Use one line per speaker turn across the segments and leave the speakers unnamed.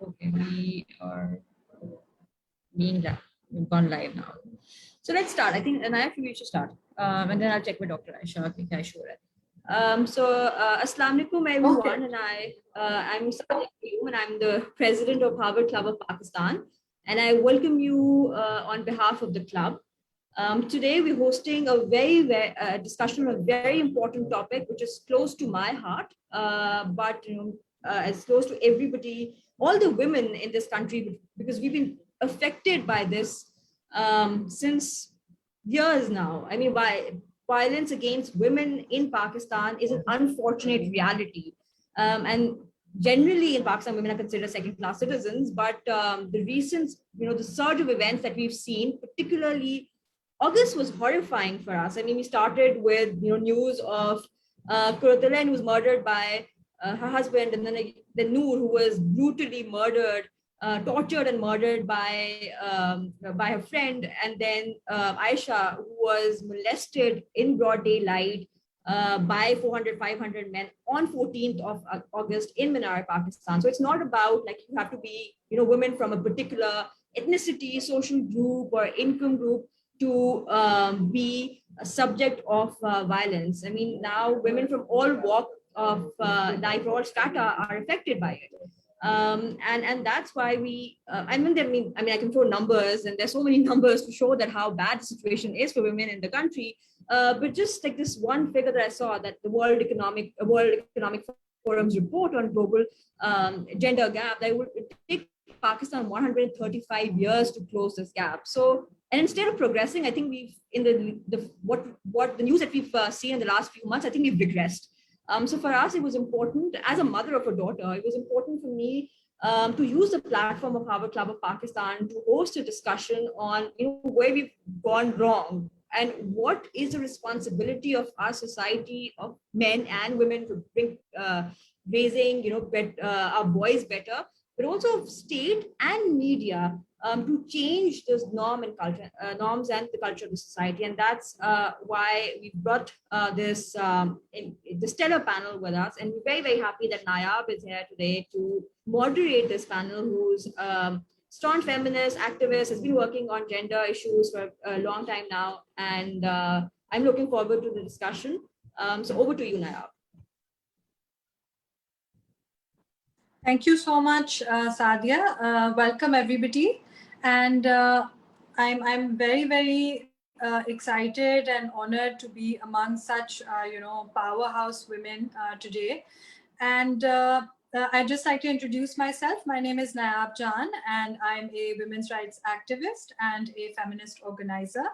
Okay, we are being live. We've gone live now. So let's start. I think, and I think we should start. And then I'll check with Dr. Aisha. I think I should. Assalamu alaikum everyone,
Okay.
and I'm Sadiq and I'm the president of Harvard Club of Pakistan, and I welcome you on behalf of the club. Today we're hosting a very discussion on a very important topic, which is close to my heart, but as close to everybody, all the women in this country, because we've been affected by this since years now. I mean, violence against women in Pakistan is an unfortunate reality, and generally in Pakistan, women are considered second-class citizens. But the recent, the surge of events that we've seen, particularly August, was horrifying for us. I mean, we started with news of Kurtala, who was murdered by her husband, and then Noor, who was brutally murdered, tortured and murdered by her friend, and then Aisha, who was molested in broad daylight by 400, 500 men on 14th of August in Minar, Pakistan. So it's not about like you have to be, women from a particular ethnicity, social group, or income group to be a subject of violence. I mean, now women from all walks of life, all strata are affected by it. And that's why I mean, I can throw numbers, and there's so many numbers to show that how bad the situation is for women in the country. But just like this one figure that I saw, that the World Economic Forum's report on global gender gap, that it would take Pakistan 135 years to close this gap. So, and instead of progressing, I think we've in what the news that we've seen in the last few months, I think we've regressed. So for us, it was important, as a mother of a daughter, it was important for me to use the platform of Harvard Club of Pakistan to host a discussion on where we've gone wrong and what is the responsibility of our society, of men and women, to bring raising our boys better, but also of state and media to change this norms and the culture of the society. And that's why we brought the stellar panel with us. And we're very happy that Nayab is here today to moderate this panel, who's staunch feminist activist, has been working on gender issues for a long time now. And I'm looking forward to the discussion. So over to you, Nayab.
Thank you so much, Sadia. Welcome everybody, and I'm very excited and honored to be among such powerhouse women today. And I'd just like to introduce myself. My name is Nayab Jan, and I'm a women's rights activist and a feminist organizer.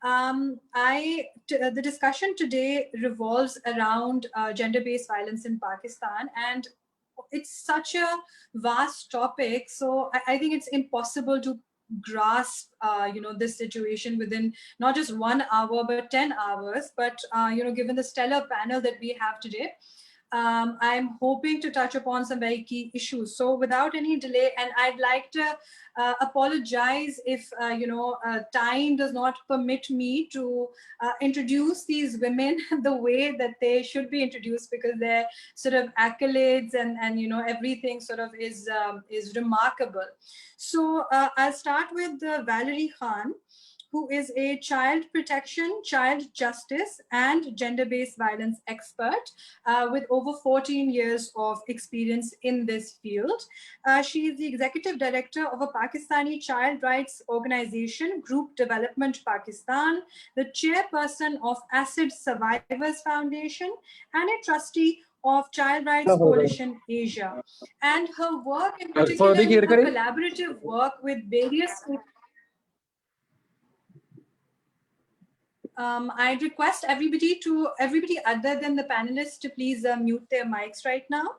The discussion today revolves around gender-based violence in Pakistan, and it's such a vast topic. So I think it's impossible to grasp, this situation within not just 1 hour, but 10 hours. But, given the stellar panel that we have today, I'm hoping to touch upon some very key issues. So without any delay, and I'd like to apologize if, time does not permit me to introduce these women the way that they should be introduced, because their sort of accolades and everything sort of is remarkable. So I'll start with Valerie Khan, who is a child protection, child justice, and gender-based violence expert with over 14 years of experience in this field. She is the executive director of a Pakistani child rights organization, Group Development Pakistan, the chairperson of Acid Survivors Foundation, and a trustee of Child Rights Coalition Asia. And her work in particular is a collaborative work with various I request everybody other than the panelists to please mute their mics right now.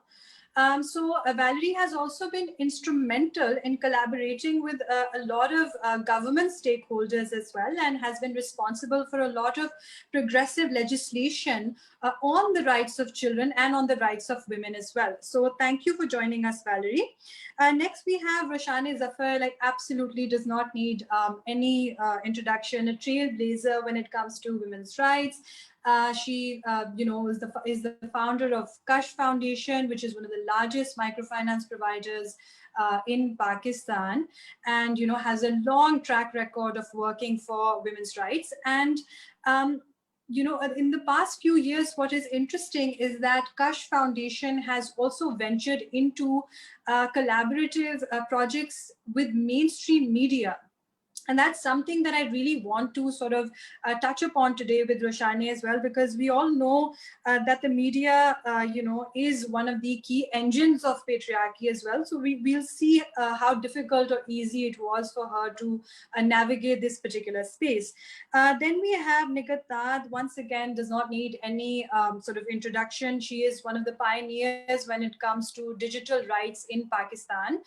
Valerie has also been instrumental in collaborating with a lot of government stakeholders as well, and has been responsible for a lot of progressive legislation on the rights of children and on the rights of women as well. So thank you for joining us, Valerie. Next, we have Roshani Zafar, absolutely does not need any introduction, a trailblazer when it comes to women's rights. She, is the founder of Kash Foundation, which is one of the largest microfinance providers in Pakistan, and has a long track record of working for women's rights. And in the past few years, what is interesting is that Kash Foundation has also ventured into collaborative projects with mainstream media. And that's something that I really want to sort of touch upon today with Roshani as well, because we all know that the media, is one of the key engines of patriarchy as well. So we'll see how difficult or easy it was for her to navigate this particular space. Then we have Nigat Tad, once again, does not need any sort of introduction. She is one of the pioneers when it comes to digital rights in Pakistan,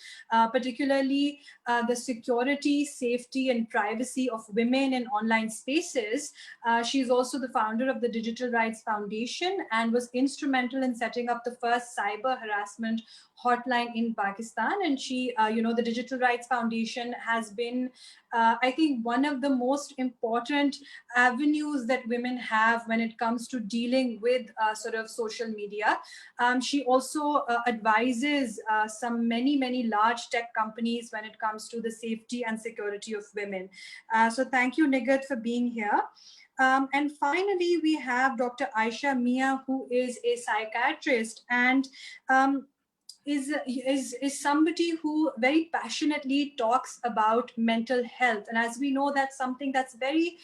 particularly the security, safety, and privacy of women in online spaces. She's also the founder of the Digital Rights Foundation and was instrumental in setting up the first cyber harassment hotline in Pakistan. And she, the Digital Rights Foundation has been, I think, one of the most important avenues that women have when it comes to dealing with sort of social media. She also advises many large tech companies when it comes to the safety and security of women. So thank you, Nigat, for being here. And finally, we have Dr. Aisha Mia, who is a psychiatrist and is somebody who very passionately talks about mental health. And as we know, that's something that's very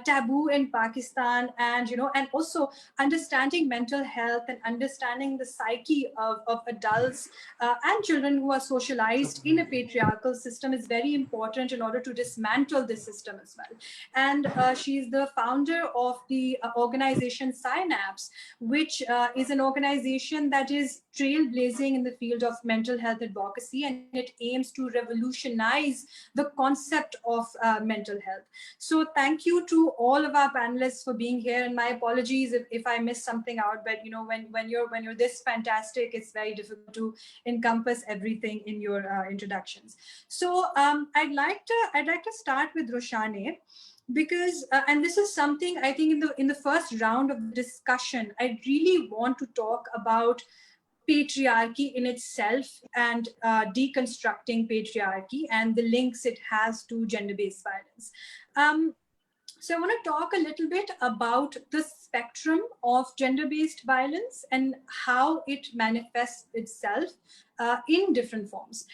taboo in Pakistan. And and also understanding mental health and understanding the psyche of adults and children who are socialized in a patriarchal system is very important in order to dismantle this system as well. And she's the founder of the organization Synapse, which is an organization that is trailblazing in the field of mental health advocacy, and it aims to revolutionize the concept of mental health. So thank you to all of our panelists for being here, and my apologies if I missed something out, but when you're this fantastic, it's very difficult to encompass everything in your introductions. So I'd like to start with Roshani, because and this is something I think in the first round of the discussion, I really want to talk about patriarchy in itself and deconstructing patriarchy and the links it has to gender-based violence. So I want to talk a little bit about the spectrum of gender-based violence and how it manifests itself in different forms.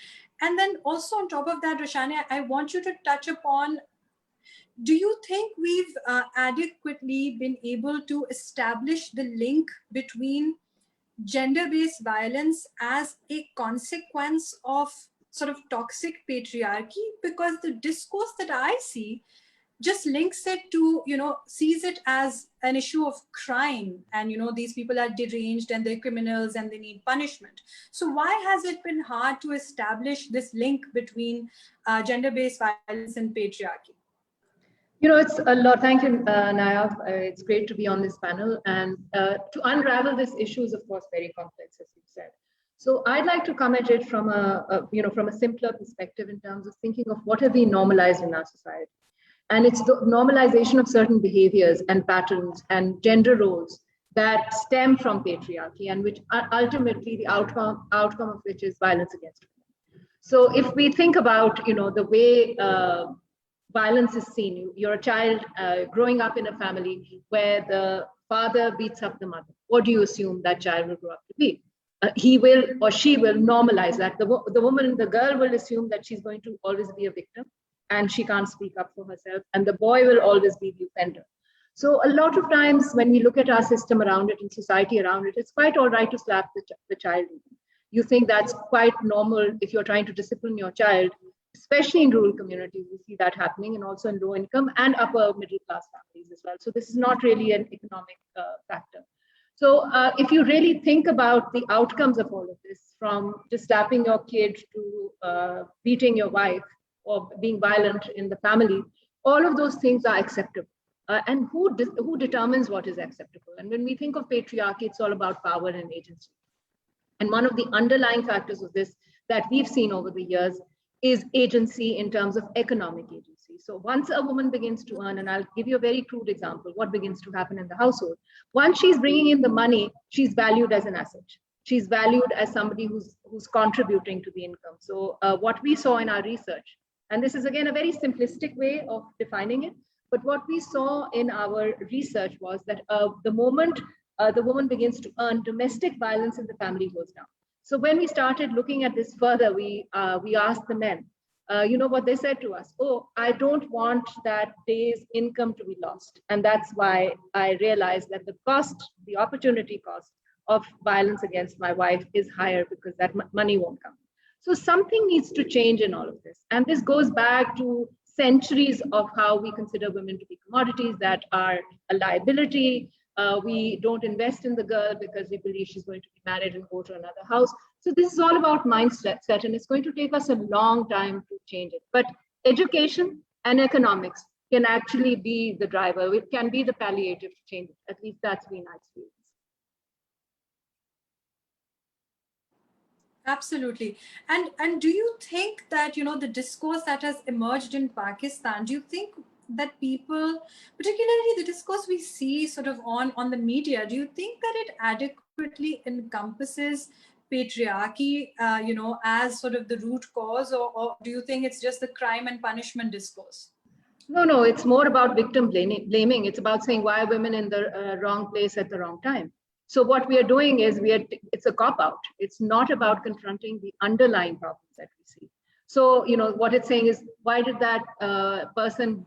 And then also on top of that, Roshani, I want you to touch upon, do you think we've adequately been able to establish the link between gender-based violence as a consequence of sort of toxic patriarchy? Because the discourse that I see just links it to, sees it as an issue of crime, and these people are deranged and they're criminals and they need punishment. So why has it been hard to establish this link between gender-based violence and patriarchy?
It's a lot. Thank you, Naya. It's great to be on this panel. And to unravel this issue is, of course, very complex, as you said. So I'd like to come at it from a simpler perspective in terms of thinking of what have we normalized in our society. And it's the normalization of certain behaviors and patterns and gender roles that stem from patriarchy, and which are ultimately the outcome of which is violence against women. So if we think about, the way violence is seen. You're a child growing up in a family where the father beats up the mother. What do you assume that child will grow up to be? He will or she will normalize that. The girl will assume that she's going to always be a victim and she can't speak up for herself. And the boy will always be the offender. So a lot of times when we look at our system around it and society around it, it's quite all right to slap the child. You think that's quite normal if you're trying to discipline your child. Especially in rural communities, we see that happening, and also in low income and upper middle class families as well. So this is not really an economic factor. So if you really think about the outcomes of all of this, from just slapping your kid to beating your wife or being violent in the family, all of those things are acceptable. And who determines what is acceptable? And when we think of patriarchy, it's all about power and agency. And one of the underlying factors of this that we've seen over the years is agency in terms of economic agency. see. So once a woman begins to earn, and I'll give you a very crude example, what begins to happen in the household. Once she's bringing in the money, she's valued as an asset. She's valued as somebody who's contributing to the income. So what we saw in our research, and this is again a very simplistic way of defining it, but what we saw in our research was that the moment the woman begins to earn, domestic violence in the family goes down. So when we started looking at this further, we asked the men, you know what they said to us? Oh, I don't want that day's income to be lost. And that's why I realized that the cost, the opportunity cost of violence against my wife is higher because that money won't come. So something needs to change in all of this. And this goes back to centuries of how we consider women to be commodities that are a liability. We don't invest in the girl because we believe she's going to be married and go to another house. So this is all about mindset, and it's going to take us a long time to change it. But education and economics can actually be the driver. It can be the palliative to change it. At least that's been our experience.
Absolutely. And do you think that, the discourse that has emerged in Pakistan, do you think that people, particularly the discourse we see sort of on the media, do you think that it adequately encompasses patriarchy, as sort of the root cause, or do you think it's just the crime and punishment discourse?
No, it's more about victim blaming. It's about saying why are women in the wrong place at the wrong time. So what we are doing is it's a cop-out. It's not about confronting the underlying problems that we see. So, what it's saying is, why did that person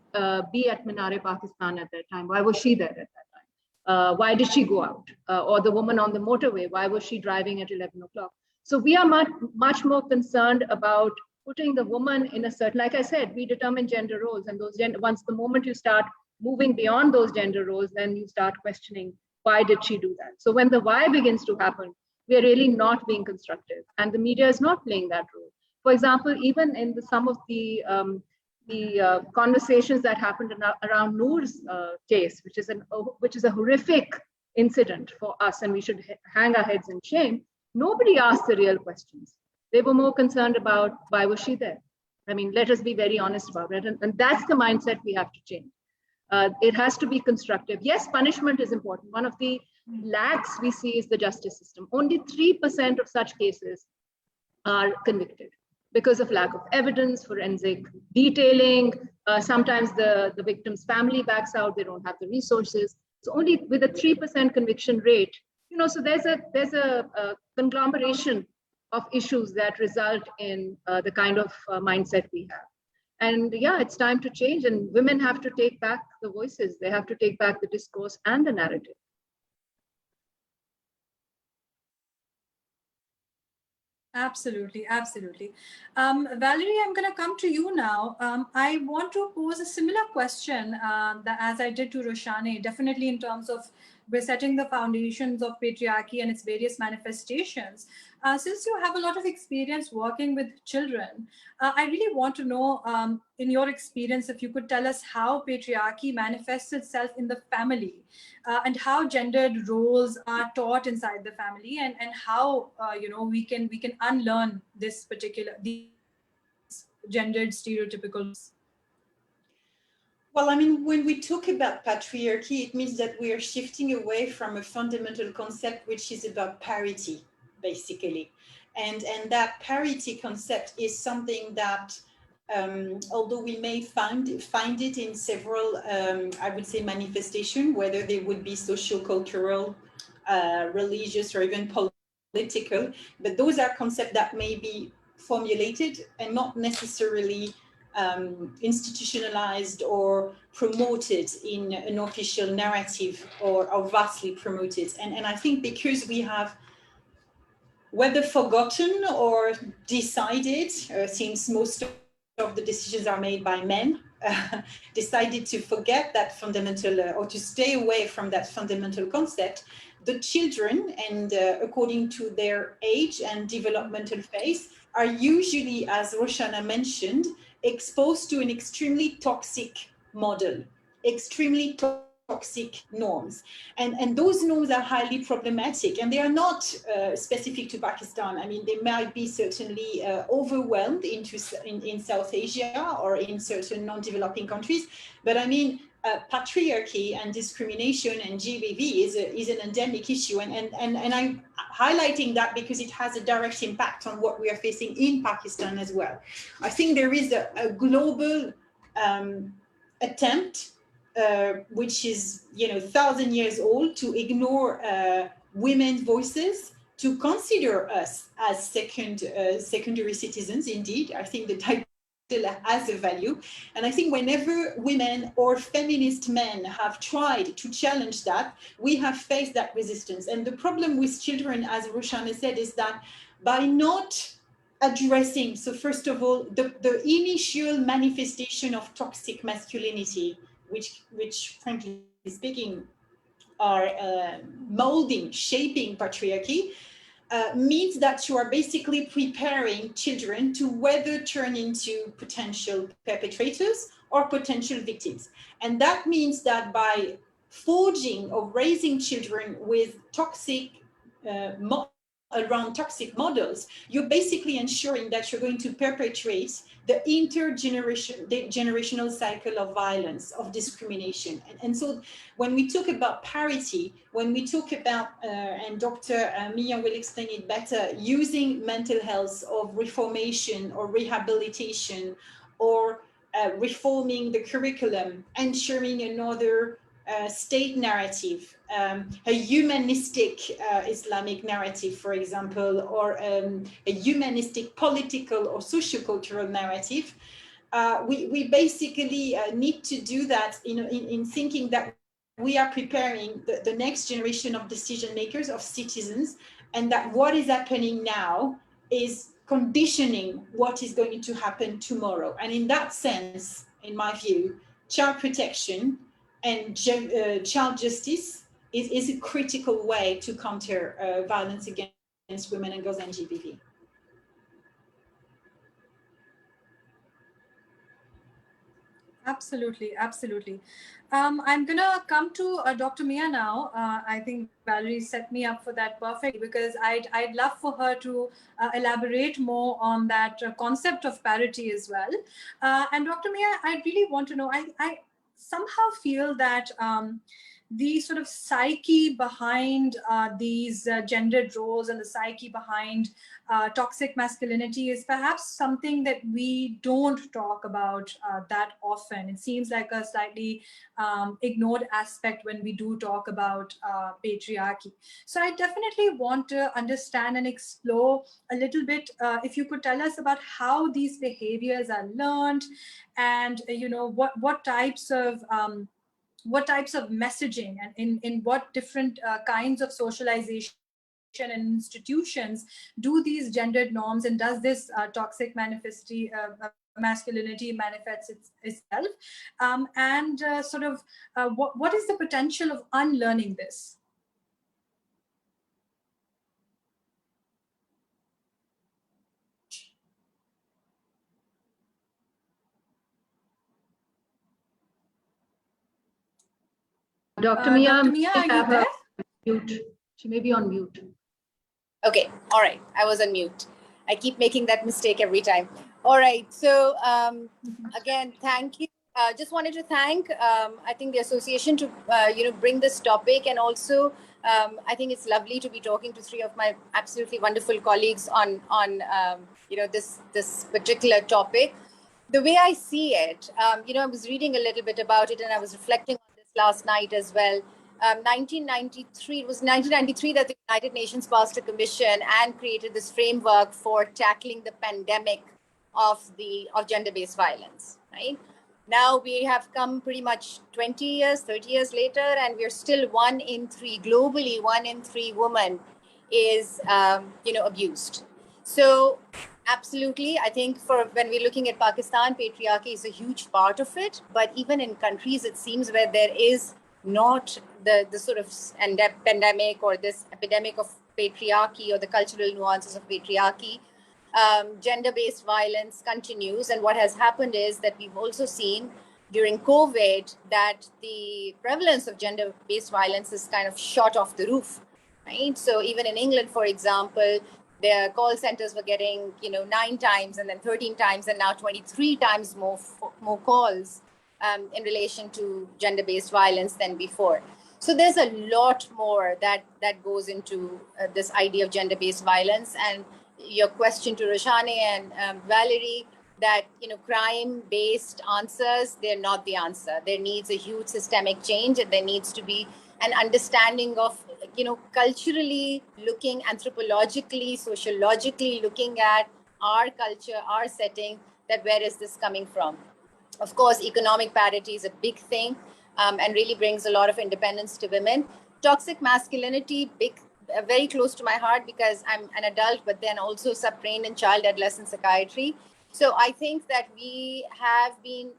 be at Minar-e-Pakistan at that time? Why was she there at that time? Why did she go out? Or the woman on the motorway, why was she driving at 11 o'clock? So we are much more concerned about putting the woman in a certain, like I said, we determine gender roles, and once the moment you start moving beyond those gender roles, then you start questioning, why did she do that? So when the why begins to happen, we are really not being constructive, and the media is not playing that role. For example, even in some of the conversations that happened around Noor's case, which is a horrific incident for us, and we should hang our heads in shame. Nobody asked the real questions. They were more concerned about why was she there. I mean, let us be very honest about it, and that's the mindset we have to change. It has to be constructive. Yes, punishment is important. One of the lacks we see is the justice system. Only 3% of such cases are convicted because of lack of evidence, forensic detailing. Sometimes the victim's family backs out, they don't have the resources. So only with a 3% conviction rate, so there's a conglomeration of issues that result in the kind of mindset we have. And yeah, it's time to change, and women have to take back the voices. They have to take back the discourse and the narrative.
Absolutely, absolutely. Valerie, I'm going to come to you now. I want to pose a similar question as I did to Roshane, definitely in terms of we're setting the foundations of patriarchy and its various manifestations. Since you have a lot of experience working with children, I really want to know, in your experience, if you could tell us how patriarchy manifests itself in the family, and how gendered roles are taught inside the family, and how we can unlearn these gendered stereotypical roles.
Well, I mean, when we talk about patriarchy, it means that we are shifting away from a fundamental concept, which is about parity, basically. And that parity concept is something that, although we may find it in several, I would say, manifestations, whether they would be social-cultural, religious, or even political, but those are concepts that may be formulated and not necessarily institutionalized or promoted in an official narrative, or vastly promoted. And I think because we have, whether forgotten or decided, since most of the decisions are made by men, decided to forget that fundamental, or to stay away from that fundamental concept, the children, and according to their age and developmental phase, are usually, as Roshana mentioned, exposed to an extremely toxic model, extremely toxic norms. And those norms are highly problematic, and they are not specific to Pakistan. I mean, they might be certainly overwhelmed in South Asia or in certain non-developing countries. But I mean, patriarchy and discrimination and GBV is an endemic issue. And I'm highlighting that because it has a direct impact on what we are facing in Pakistan as well. I think there is a global attempt, which is 1,000 years old, to ignore women's voices, to consider us as secondary citizens. Indeed, I think the title has a value. And I think whenever women or feminist men have tried to challenge that, we have faced that resistance. And the problem with children, as Roshana said, is that by not addressing, so first of all, the initial manifestation of toxic masculinity, which frankly speaking are molding, shaping patriarchy, means that you are basically preparing children to whether turn into potential perpetrators or potential victims. And that means that by forging or raising children with toxic around toxic models, you're basically ensuring that you're going to perpetrate the intergenerational cycle of violence, of discrimination. And so when we talk about parity, when we talk about, and Dr. Mia will explain it better, using mental health of reformation or rehabilitation, or reforming the curriculum, ensuring another state narrative, a humanistic Islamic narrative, for example, or a humanistic political or sociocultural narrative, we basically need to do that in thinking that we are preparing the next generation of decision makers, of citizens, and that what is happening now is conditioning what is going to happen tomorrow. And in that sense, in my view, child protection and child justice is a critical way to counter violence against women and girls and GBV.
Absolutely, absolutely. I'm gonna come to Dr. Mia now. I think Valerie set me up for that perfectly, because I'd love for her to elaborate more on that concept of parity as well. And Dr. Mia, I really want to know, I somehow feel that the sort of psyche behind these gendered roles and the psyche behind toxic masculinity is perhaps something that we don't talk about that often. It seems like a slightly ignored aspect when we do talk about patriarchy. So I definitely want to understand and explore a little bit, if you could tell us about how these behaviors are learned, and what types of messaging and in what different kinds of socialization and institutions do these gendered norms, and does this toxic masculinity manifests itself, and what is the potential of unlearning this?
Dr. Mia,
Dr. Mia, are you there?
Mute. She may be on mute.
Okay, all right. I was on mute. I keep making that mistake every time. All right. So again, thank you. Just wanted to thank, I think, the association to bring this topic, and also I think it's lovely to be talking to three of my absolutely wonderful colleagues on this particular topic. The way I see it, I was reading a little bit about it, and I was reflecting on this last night as well. 1993, it was 1993 that the United Nations passed a commission and created this framework for tackling the pandemic of gender-based violence, right? Now we have come pretty much 20 years, 30 years later, and we're still 1 in 3, globally 1 in 3 women is, abused. So absolutely, I think when we're looking at Pakistan, patriarchy is a huge part of it. But even in countries, it seems, where there is not the sort of pandemic or this epidemic of patriarchy or the cultural nuances of patriarchy, gender-based violence continues. And what has happened is that we've also seen during COVID that the prevalence of gender-based violence is kind of shot off the roof, right? So even in England, for example, their call centers were getting, 9 times and then 13 times and now 23 times more calls in relation to gender-based violence than before. So there's a lot more that goes into this idea of gender-based violence. And your question to Roshani and Valerie, that crime-based answers, they're not the answer. There needs a huge systemic change, and there needs to be an understanding of culturally looking, anthropologically, sociologically looking at our culture, our setting, that where is this coming from? Of course, economic parity is a big thing, and really brings a lot of independence to women. Toxic masculinity, very close to my heart because I'm an adult, but then also sub-trained in child adolescent psychiatry. So I think that we have been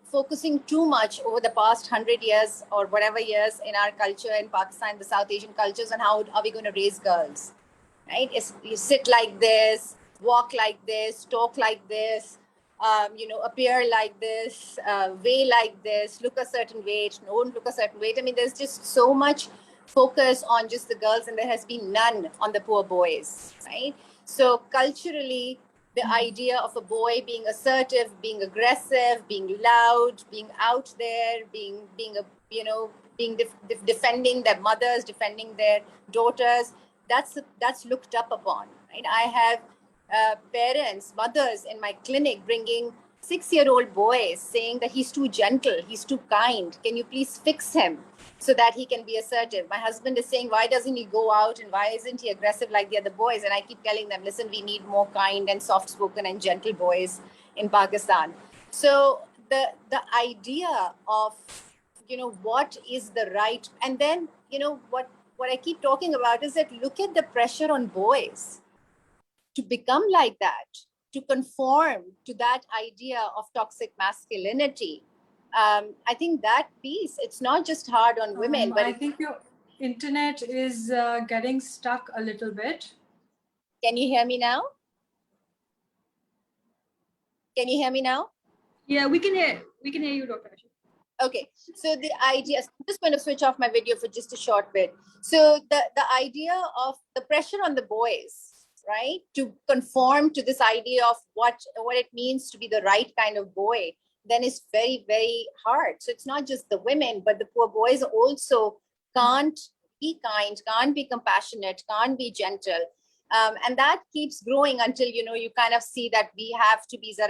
focusing too much over the past 100 years or whatever years in our culture in Pakistan, the South Asian cultures, and how are we going to raise girls, right? You sit like this, walk like this, talk like this, appear like this, weigh like this, look a certain weight, don't look a certain weight. I mean, there's just so much focus on just the girls, and there has been none on the poor boys, right? So culturally, the idea of a boy being assertive, being aggressive, being loud, being out there, defending their mothers, defending their daughters, that's looked up upon, right? I have parents, mothers in my clinic bringing 6-year-old boys saying that he's too gentle, he's too kind. Can you please fix him so that he can be assertive? My husband is saying, why doesn't he go out and why isn't he aggressive like the other boys? And I keep telling them, listen, we need more kind and soft-spoken and gentle boys in Pakistan. So the idea of, what is the right, and then, what I keep talking about is that look at the pressure on boys to become like that, to conform to that idea of toxic masculinity. I think that piece, it's not just hard on women, but
I think your internet is getting stuck a little bit.
Can you hear me now? Can you hear me now?
Yeah, we can hear you, Dr. Asha.
Okay, so the idea, I'm just going to switch off my video for just a short bit. So the idea of the pressure on the boys, right, to conform to this idea of what it means to be the right kind of boy, then is very, very hard. So it's not just the women, but the poor boys also can't be kind, can't be compassionate, can't be gentle. And that keeps growing until, you kind of see that we have to be, a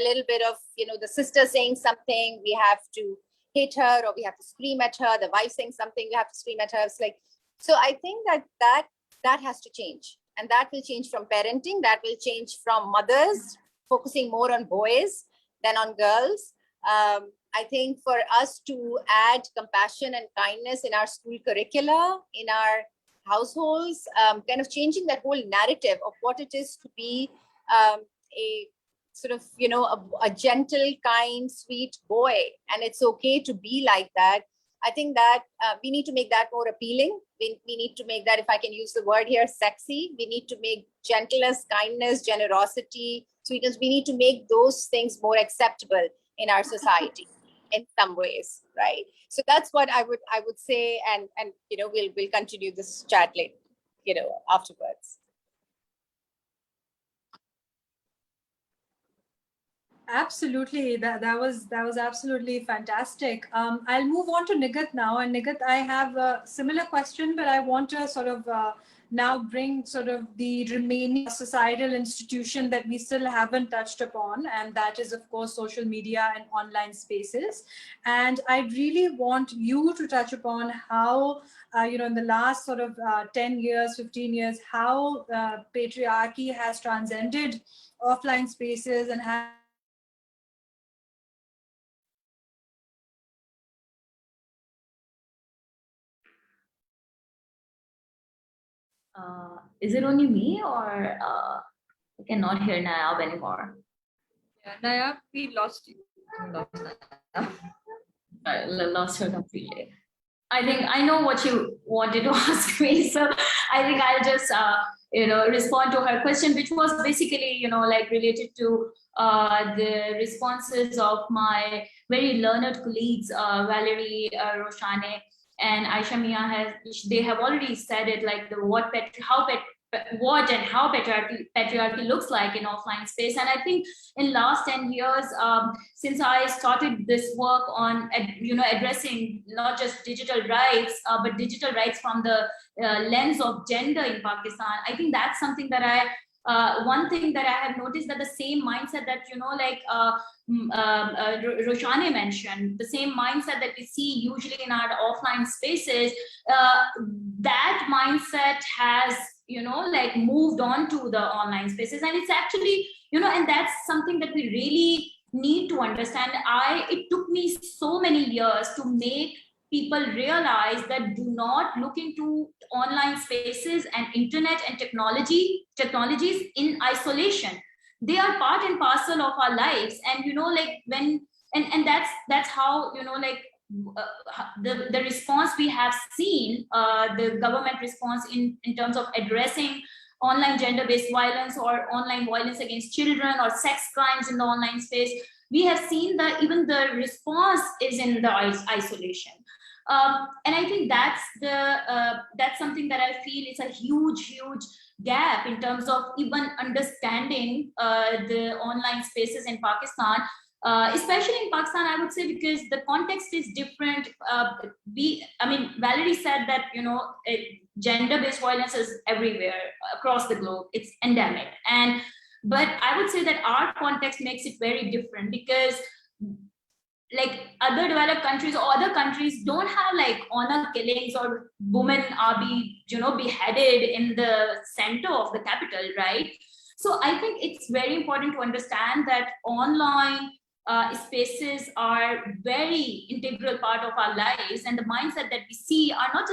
little bit of, the sister saying something, we have to hit her, or we have to scream at her, the wife saying something, we have to scream at her. It's like, so I think that has to change. And that will change from parenting, that will change from mothers focusing more on boys than on girls. I think for us to add compassion and kindness in our school curricula, in our households, kind of changing that whole narrative of what it is to be a sort of, a gentle, kind, sweet boy. And it's okay to be like that. I think that we need to make that more appealing. We need to make that, if I can use the word here, sexy. We need to make gentleness, kindness, generosity, sweetness. We need to make those things more acceptable in our society in some ways, right? So that's what I would say, and we'll continue this chat later, afterwards.
Absolutely, that was absolutely fantastic. I'll move on to Nigat now, and Nigat, I have a similar question, but I want to sort of now bring sort of the remaining societal institution that we still haven't touched upon, and that is, of course, social media and online spaces. And I really want you to touch upon how, in the last sort of 10 years, 15 years, how patriarchy has transcended offline spaces and has
is it only me, or I cannot hear Nayab anymore?
Yeah, Nayab, we lost you.
Lost her completely. I think I know what you wanted to ask me, so I think I'll just respond to her question, which was basically, like related to the responses of my very learned colleagues, Valerie Roshane and Aisha Mia. They have already said it, like what and how patriarchy looks like in offline space. And I think in last 10 years, since I started this work on addressing not just digital rights, but digital rights from the lens of gender in Pakistan, I think that's something that one thing that I have noticed, that the same mindset that Roshane mentioned, the same mindset that we see usually in our offline spaces, that mindset has moved on to the online spaces. And it's actually, and that's something that we really need to understand. It took me so many years to make people realize that do not look into online spaces and internet and technologies in isolation. They are part and parcel of our lives. And that's how the response we have seen, the government response in terms of addressing online gender-based violence or online violence against children or sex crimes in the online space. We have seen that even the response is in the isolation. And I think that's something that I feel is a huge gap in terms of even understanding the online spaces in Pakistan, especially in Pakistan, I would say, because the context is different. Valerie said that gender-based violence is everywhere across the globe. It's endemic, but I would say that our context makes it very different, because like other developed countries or other countries don't have like honor killings or women are beheaded in the center of the capital, right? So I think it's very important to understand that online spaces are very integral part of our lives, and the mindset that we see are not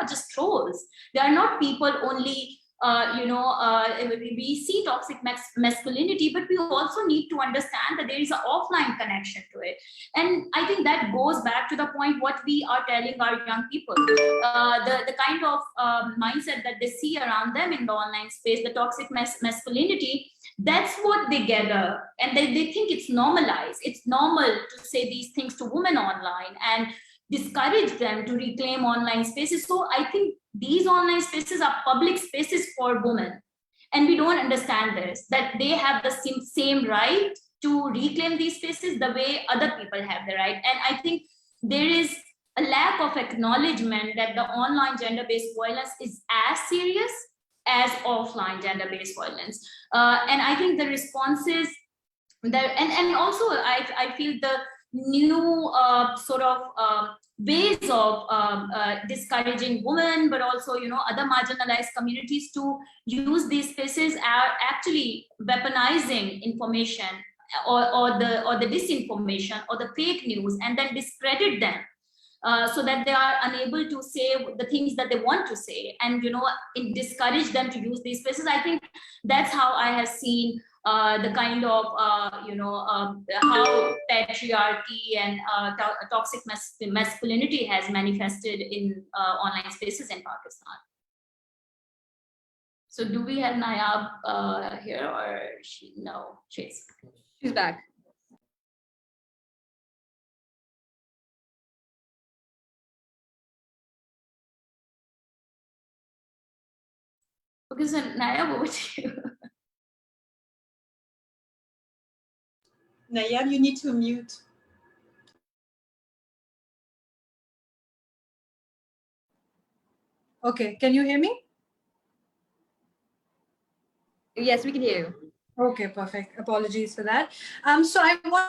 just trolls. They are not people only. We see toxic masculinity, but we also need to understand that there is an offline connection to it. And I think that goes back to the point what we are telling our young people, the kind of mindset that they see around them in the online space, the toxic masculinity. That's what they gather, and they think it's normalized. It's normal to say these things to women online and discourage them to reclaim online spaces. So I think these online spaces are public spaces for women, and we don't understand this, that they have the same right to reclaim these spaces the way other people have the right. And I think there is a lack of acknowledgement that the online gender-based violence is as serious as offline gender-based violence. And I think the responses there, and also I feel the new ways of discouraging women, but also other marginalized communities to use these spaces are actually weaponizing information or the disinformation or the fake news, and then discredit them so that they are unable to say the things that they want to say, and discourage them to use these spaces. I think that's how I have seen the kind of how patriarchy and toxic masculinity has manifested in online spaces in Pakistan. So do we have Nayab here, or no? She's
back.
Okay, so Nayab, over to you.
Nayab, you need to mute.
Okay, can you hear me?
Yes, we can hear you.
Okay, perfect. Apologies for that. So I want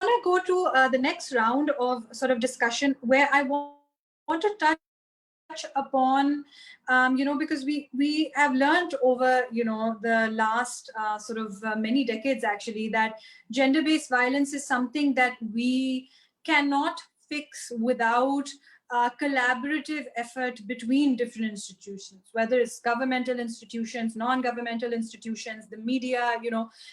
to go to the next round of sort of discussion, where I want to touch upon, because we have learned over, the last many decades actually, that gender-based violence is something that we cannot fix without collaborative effort between different institutions, whether it's governmental institutions, non-governmental institutions, the media,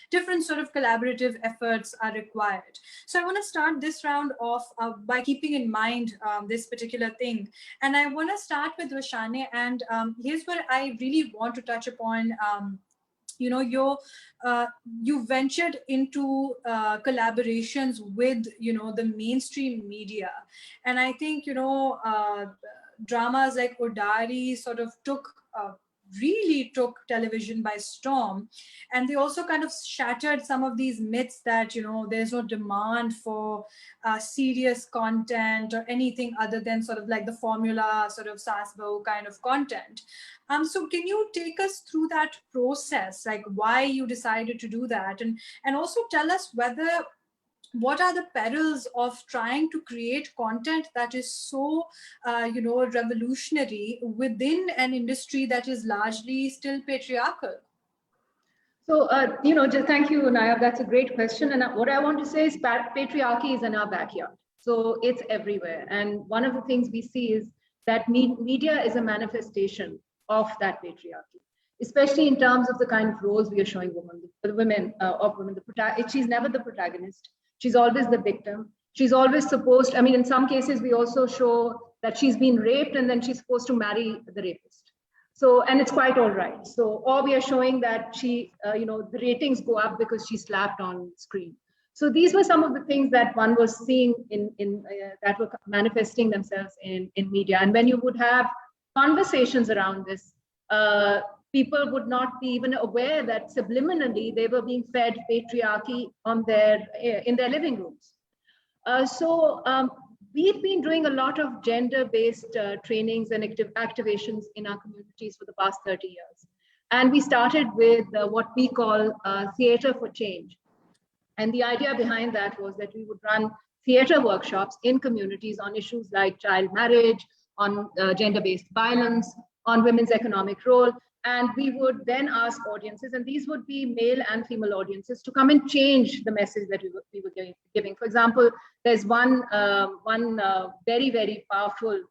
different sort of collaborative efforts are required. So I want to start this round off by keeping in mind this particular thing. And I want to start with Roshane, and here's where I really want to touch upon you ventured into collaborations with the mainstream media, and I think dramas like Odari sort of really took television by storm, and they also kind of shattered some of these myths that there's no demand for serious content or anything other than sort of like the formula sort of sasbo kind of content. So can you take us through that process, like why you decided to do that, and also tell us what are the perils of trying to create content that is so, revolutionary within an industry that is largely still patriarchal?
So, just thank you, Nayab. That's a great question. And what I want to say is patriarchy is in our backyard. So it's everywhere. And one of the things we see is that media is a manifestation of that patriarchy, especially in terms of the kind of roles we are showing women. She's never the protagonist. She's always the victim. She's always supposed, in some cases, we also show that she's been raped and then she's supposed to marry the rapist. So, and it's quite all right. So, or we are showing that the ratings go up because she's slapped on screen. So these were some of the things that one was seeing that were manifesting themselves in media. And when you would have conversations around this, people would not be even aware that subliminally they were being fed patriarchy in their living rooms. We've been doing a lot of gender-based trainings and activations in our communities for the past 30 years. And we started with what we call Theatre for Change. And the idea behind that was that we would run theatre workshops in communities on issues like child marriage, on gender-based violence, on women's economic role. And we would then ask audiences, and these would be male and female audiences, to come and change the message that we were giving. For example, there's one very, very powerful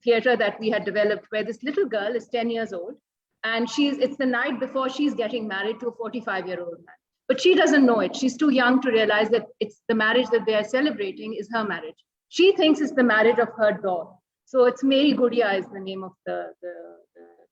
theater that we had developed where this little girl is 10 years old, and it's the night before she's getting married to a 45-year-old man. But she doesn't know it. She's too young to realize that it's the marriage that they are celebrating is her marriage. She thinks it's the marriage of her doll. So it's Meri Gudiya is the name of the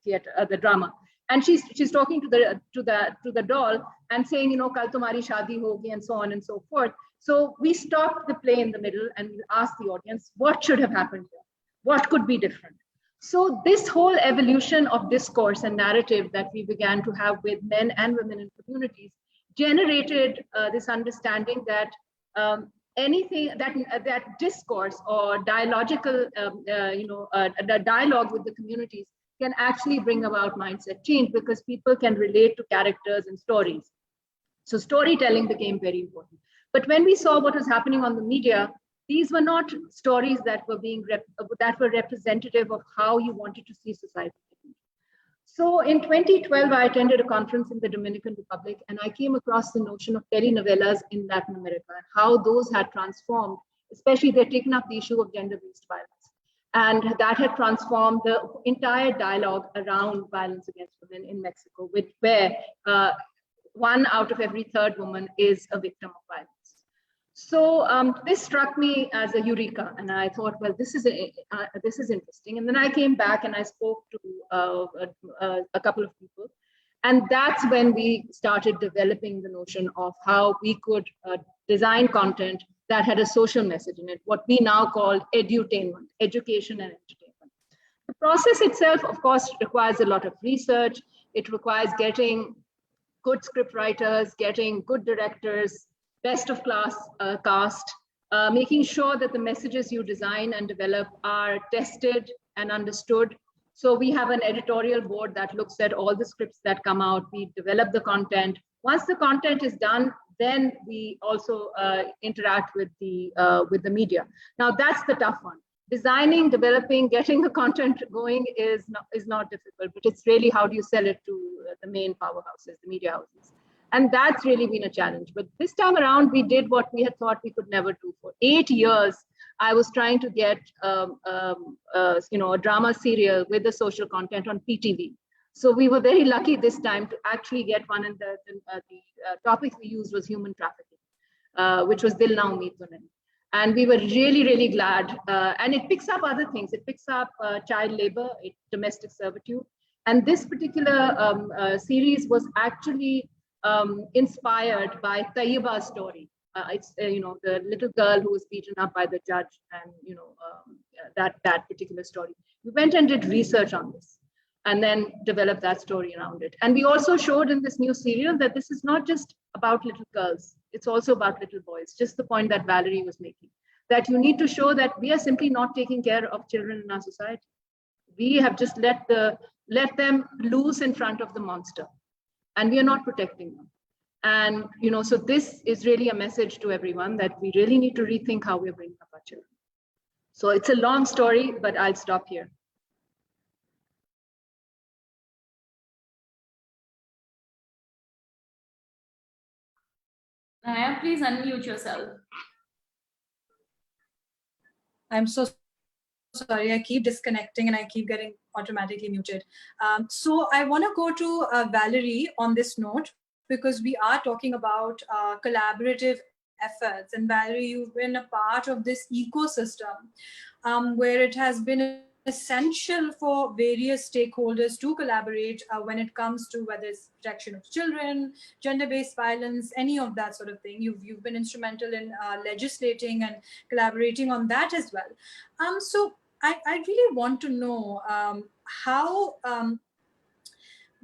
theater, the drama, and she's talking to the doll and saying, kal tumhari shaadi hogi, and so on and so forth. So we stopped the play in the middle and we asked the audience, what should have happened here? What could be different? So this whole evolution of discourse and narrative that we began to have with men and women in communities generated this understanding that anything that discourse or dialogical, the dialogue with the communities can actually bring about mindset change, because people can relate to characters and stories. So storytelling became very important. But when we saw what was happening on the media, these were not stories that were representative of how you wanted to see society. So in 2012, I attended a conference in the Dominican Republic, and I came across the notion of telenovelas in Latin America and how those had transformed, especially they've taken up the issue of gender-based violence. And that had transformed the entire dialogue around violence against women in Mexico, where 1 out of every 3rd woman is a victim of violence. So this struck me as a eureka, and I thought, well, this is interesting. And then I came back and I spoke to a couple of people, and that's when we started developing the notion of how we could design content that had a social message in it, what we now call edutainment, education and entertainment. The process itself, of course, requires a lot of research. It requires getting good script writers, getting good directors, best of class cast, making sure that the messages you design and develop are tested and understood. So we have an editorial board that looks at all the scripts that come out. We develop the content. Once the content is done, then we also interact with the media. Now that's the tough one. Designing, developing, getting the content going is not difficult, but it's really how do you sell it to the main powerhouses, the media houses. And that's really been a challenge. But this time around, we did what we had thought we could never do. For 8 years, I was trying to get a drama serial with the social content on PTV. So we were very lucky this time to actually get one, and the topic we used was human trafficking, which was Dil Na Umeed To Nahi. And we were really, really glad. And it picks up other things. It picks up child labor, domestic servitude. And this particular series was actually inspired by Tayyiba's story. It's the little girl who was beaten up by the judge, and that particular story. We went and did research on this, and then developed that story around it. And we also showed in this new serial that this is not just about little girls; it's also about little boys. Just the point that Valerie was making, that you need to show that we are simply not taking care of children in our society. We have just let them loose in front of the monster, and we are not protecting them. And so this is really a message to everyone that we really need to rethink how we're bringing up our children. So it's a long story, but I'll stop here.
Naya, please unmute yourself.
I'm so sorry, I keep disconnecting and I keep getting automatically muted. So I want to go to Valerie on this note, because we are talking about collaborative efforts. And Valerie, you've been a part of this ecosystem where it has been essential for various stakeholders to collaborate when it comes to whether it's protection of children, gender-based violence, any of that sort of thing. You've been instrumental in legislating and collaborating on that as well. So I really want to know how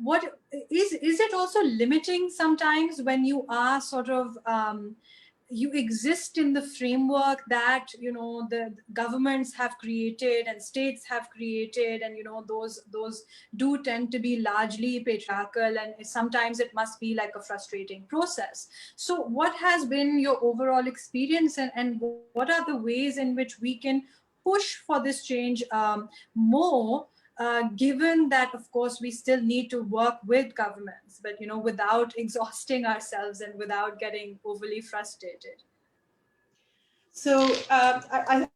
what is it also limiting sometimes when you are sort of you exist in the framework that the governments have created and states have created, and those do tend to be largely patriarchal, and sometimes it must be like a frustrating process. So what has been your overall experience, and what are the ways in which we can push for this change more, given that, of course, we still need to work with governments, but without exhausting ourselves and without getting overly frustrated?
So I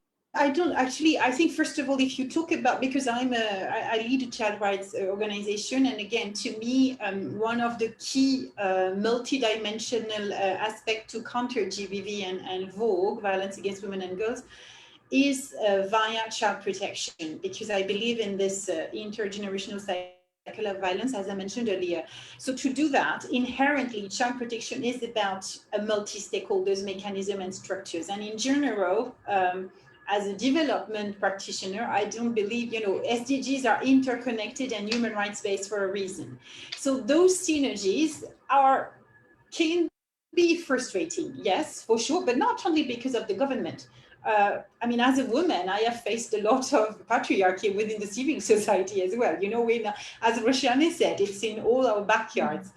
don't actually. I think first of all, if you talk about, because I lead a child rights organization, and again, to me, one of the key multidimensional aspect to counter GBV and VOG, violence against women and girls, is via child protection, because I believe in this intergenerational cycle of violence, as I mentioned earlier. So to do that, inherently, child protection is about a multi-stakeholders mechanism and structures. And in general, as a development practitioner, I don't believe, SDGs are interconnected and human rights based for a reason. So those synergies can be frustrating, yes, for sure, but not only because of the government. As a woman, I have faced a lot of patriarchy within the civil society as well. As Roshani said, it's in all our backyards.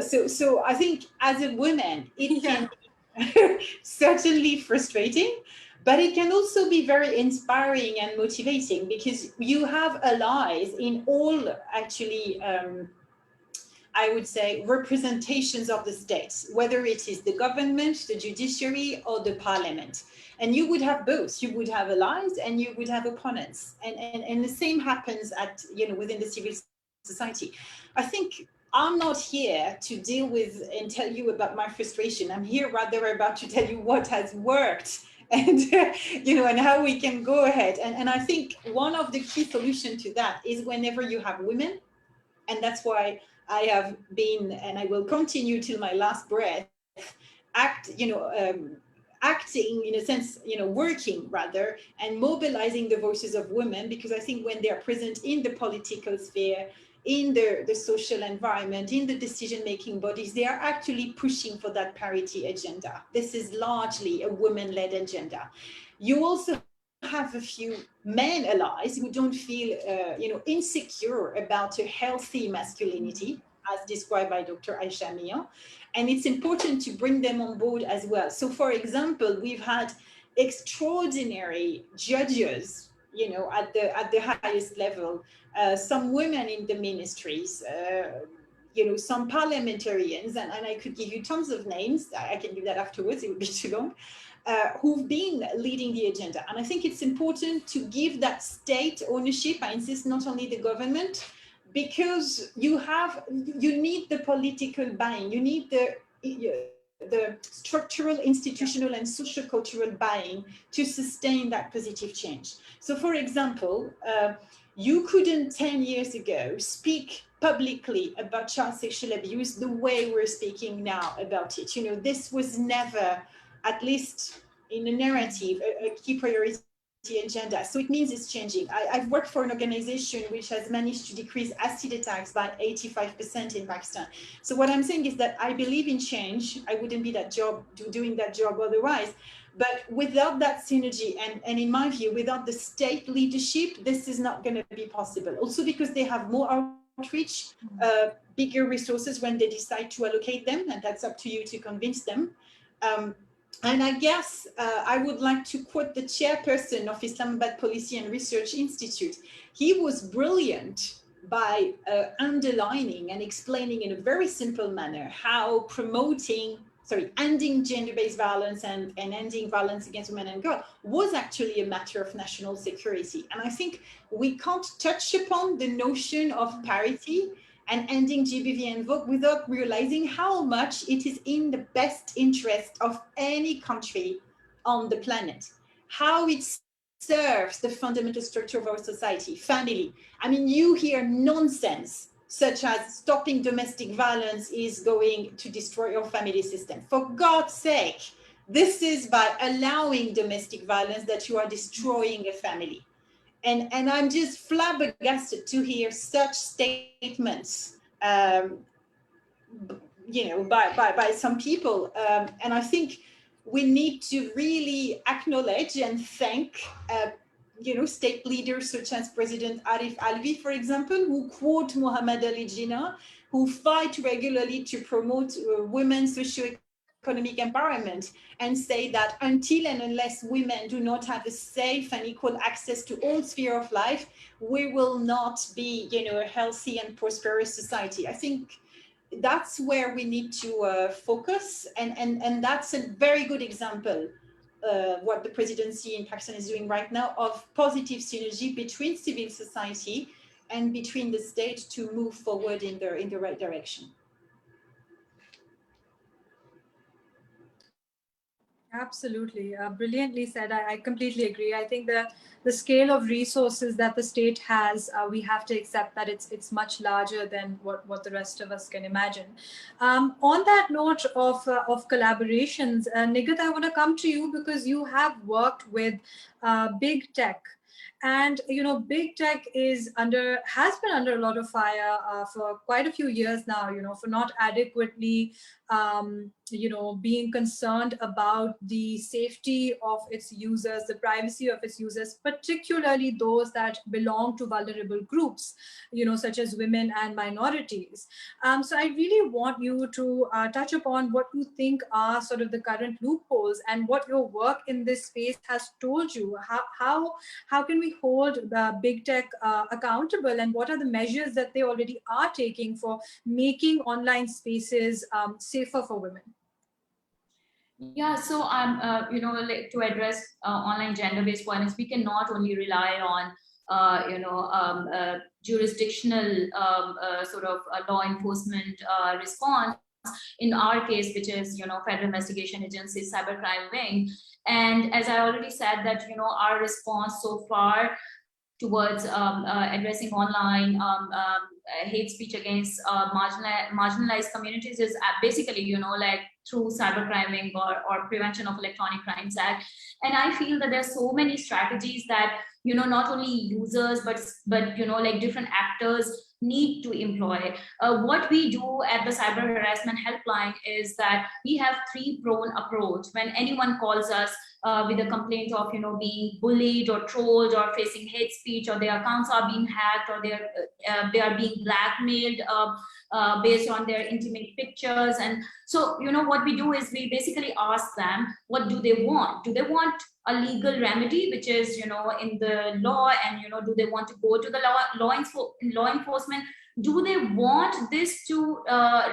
So I think as a woman, it can be certainly frustrating, but it can also be very inspiring and motivating, because you have allies in all, actually, I would say, representations of the states, whether it is the government, the judiciary, or the parliament. And you would have both. You would have allies and you would have opponents. And the same happens within the civil society. I think I'm not here to deal with and tell you about my frustration. I'm here rather about to tell you what has worked and and how we can go ahead. And I think one of the key solutions to that is whenever you have women, and that's why I have been, and I will continue till my last breath, acting in a sense, working rather, and mobilizing the voices of women, because I think when they're present in the political sphere, in the social environment, in the decision-making bodies, they are actually pushing for that parity agenda. This is largely a women-led agenda. You also have a few men allies who don't feel, insecure about a healthy masculinity, as described by Dr. Aisha Mia. And it's important to bring them on board as well. So, for example, we've had extraordinary judges, at the highest level, some women in the ministries, some parliamentarians, and I could give you tons of names. I can do that afterwards, it would be too long, who've been leading the agenda. And I think it's important to give that state ownership. I insist, not only the government, because you need the political buy-in, you need the structural, institutional, and social cultural buy-in to sustain that positive change. So, for example, you couldn't 10 years ago speak publicly about child sexual abuse the way we're speaking now about it. This was never, at least in a narrative, a key priority agenda. So it means it's changing. I've worked for an organization which has managed to decrease acid attacks by 85% in Pakistan. So what I'm saying is that I believe in change. I wouldn't be doing that job otherwise. But without that synergy, and in my view, without the state leadership, this is not going to be possible. Also because they have more outreach, bigger resources when they decide to allocate them, and that's up to you to convince them. And I guess I would like to quote the chairperson of Islamabad Policy and Research Institute. He was brilliant by underlining and explaining in a very simple manner how ending gender-based violence and ending violence against women and girls was actually a matter of national security. And I think we can't touch upon the notion of parity and ending GBV and VOC without realizing how much it is in the best interest of any country on the planet, how it serves the fundamental structure of our society, family. I mean, you hear nonsense such as stopping domestic violence is going to destroy your family system. For God's sake, this is by allowing domestic violence that you are destroying a family. And I'm just flabbergasted to hear such statements, by some people. And I think we need to really acknowledge and thank, state leaders such as President Arif Alvi, for example, who quote Muhammad Ali Jinnah, who fight regularly to promote women's socio-economic empowerment, and say that until and unless women do not have a safe and equal access to all spheres of life, we will not be, a healthy and prosperous society. I think that's where we need to focus, and that's a very good example. What the presidency in Pakistan is doing right now of positive synergy between civil society and between the state to move forward in the right direction.
Absolutely. Brilliantly said. I completely agree. I think the scale of resources that the state has, we have to accept that it's much larger than what the rest of us can imagine. On that note of collaborations, Nigat, I want to come to you because you have worked with big tech. And big tech has been under a lot of fire for quite a few years now, for not adequately being concerned about the safety of its users, the privacy of its users, particularly those that belong to vulnerable groups, such as women and minorities. So I really want you to touch upon what you think are sort of the current loopholes and what your work in this space has told you. How can we hold the big tech accountable, and what are the measures that they already are taking for making online spaces safer for women?
Yeah, so to address online gender-based violence, we cannot only rely on jurisdictional sort of law enforcement response. In our case, which is Federal Investigation Agency Cybercrime Wing, and as I already said that our response so far towards addressing online hate speech against marginalized communities is basically through Cybercrime Wing or Prevention of Electronic Crimes Act. And I feel that there's so many strategies that not only users but different actors need to employ. What we do at the Cyber Harassment Helpline is that we have three-pronged approach. When anyone calls us with a complaint of being bullied or trolled or facing hate speech, or their accounts are being hacked, or they are being blackmailed based on their intimate pictures. And so what we do is we basically ask them, what do they want? Do they want a legal remedy, which is in the law, and do they want to go to the law enforcement Do they want this to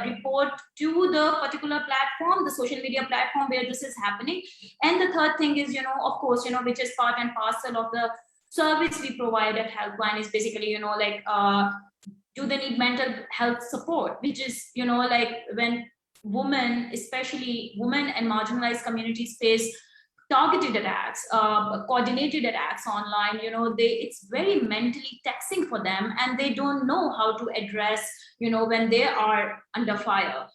report to the particular platform, the social media platform where this is happening? And the third thing is, of course, which is part and parcel of the service we provide at Helpline, is basically, do they need mental health support, which is, like when women, especially women and marginalized communities, face targeted attacks, coordinated attacks online, it's very mentally taxing for them, and they don't know how to address, when they are under fire.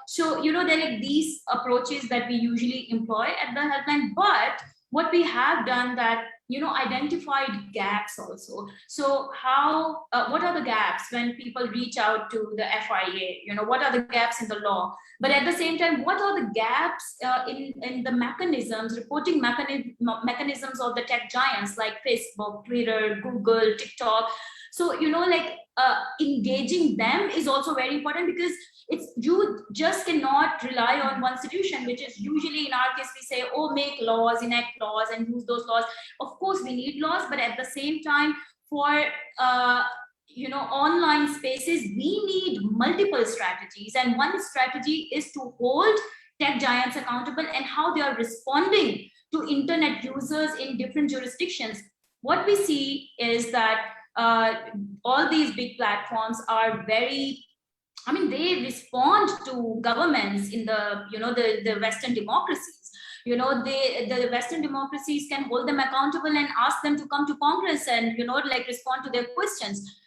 So, there are like these approaches that we usually employ at the Helpline, but what we have done that, identified gaps also. So how, what are the gaps when people reach out to the FIA? What are the gaps in the law? But at the same time, what are the gaps in the mechanisms, reporting mechanisms of the tech giants like Facebook, Twitter, Google, TikTok? So, engaging them is also very important, because you just cannot rely on one institution, which is usually in our case, we say, oh, make laws, enact laws, and use those laws. Of course, we need laws, but at the same time, for online spaces, we need multiple strategies. And one strategy is to hold tech giants accountable and how they are responding to internet users in different jurisdictions. What we see is that all these big platforms are very, they respond to governments in the, the Western democracies. The Western democracies can hold them accountable and ask them to come to Congress and, respond to their questions.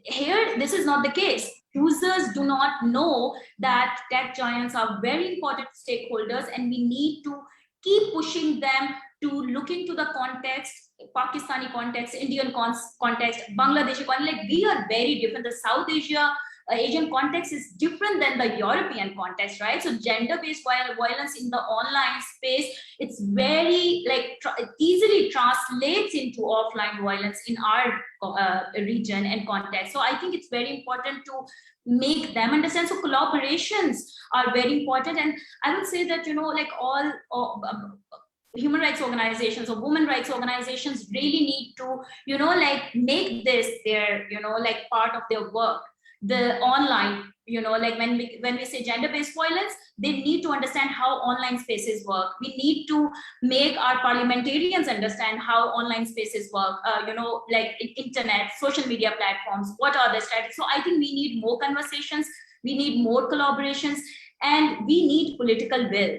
Here, this is not the case. Users do not know that tech giants are very important stakeholders, and we need to keep pushing them to look into the context, Pakistani context, Indian context, Bangladeshi context. Like, we are very different. The South Asian context is different than the European context, right? So gender-based violence in the online space, it's very easily translates into offline violence in our region and context. So I think it's very important to make them understand. So collaborations are very important. And I would say that, all human rights organizations or women rights organizations really need to, make this their, part of their work. The online, when we say gender-based violence, they need to understand how online spaces work. We need to make our parliamentarians understand how online spaces work, internet, social media platforms, what are the strategies. So I think we need more conversations, we need more collaborations, and we need political will.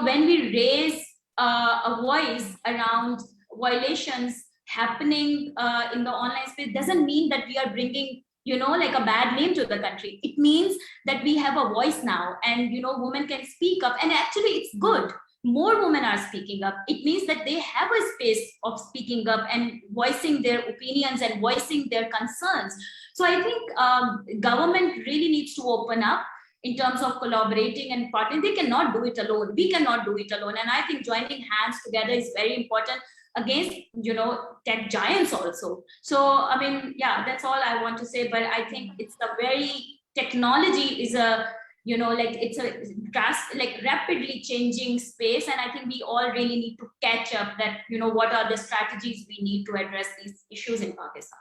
When we raise a voice around violations happening in the online space, doesn't mean that we are bringing a bad name to the country. It means that we have a voice now, and women can speak up, and actually it's good. More women are speaking up. It means that they have a space of speaking up and voicing their opinions and voicing their concerns. So I think government really needs to open up in terms of collaborating and partnering. They cannot do it alone. We cannot do it alone. And I think joining hands together is very important against, tech giants also. So, that's all I want to say. But I think it's a very, technology is a, it's a rapidly changing space. And I think we all really need to catch up that, what are the strategies we need to address these issues in Pakistan.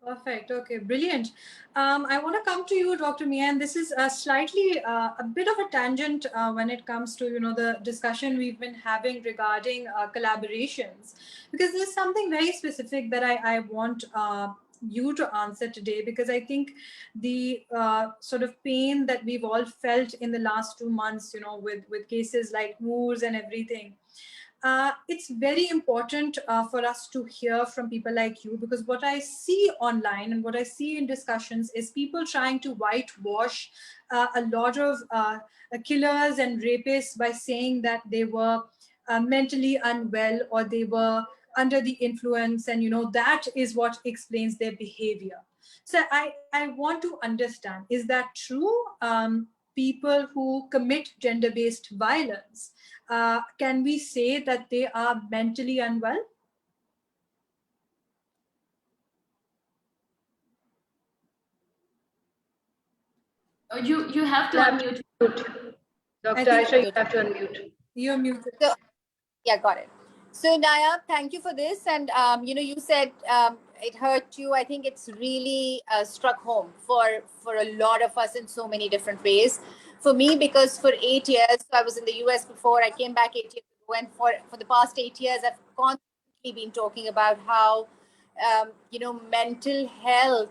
Perfect. Okay, brilliant. I want to come to you, Dr. Mia, and this is slightly a bit of a tangent when it comes to, the discussion we've been having regarding collaborations, because there's something very specific that I want you to answer today, because I think the sort of pain that we've all felt in the last 2 months, with cases like Moors and everything, it's very important for us to hear from people like you, because what I see online and what I see in discussions is people trying to whitewash a lot of killers and rapists by saying that they were mentally unwell or they were under the influence, and that is what explains their behavior. So I want to understand, is that true? People who commit gender-based violence, can we say that they are mentally unwell?
You have to unmute.
Dr. Aisha, you have to unmute.
You're muted.
So, yeah, got it. So Naya, thank you for this. And, you said it hurt you. I think it's really struck home for a lot of us in so many different ways. For me, because for 8 years, so I was in the US before, I came back 8 years ago, and for the past 8 years, I've constantly been talking about how, mental health,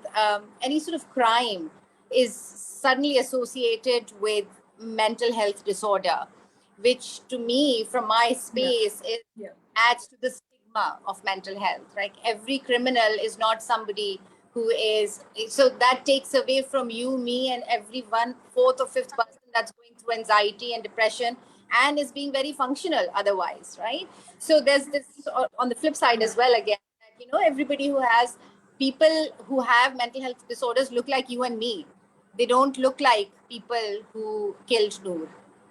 any sort of crime is suddenly associated with mental health disorder, which to me, from my space, adds to the stigma of mental health. Like every criminal is not somebody who is, so that takes away from you, me, and every one fourth or fifth person that's going through anxiety and depression and is being very functional otherwise, right? So there's this on the flip side as well, again, that, everybody who has, people who have mental health disorders look like you and me. They don't look like people who killed Noor.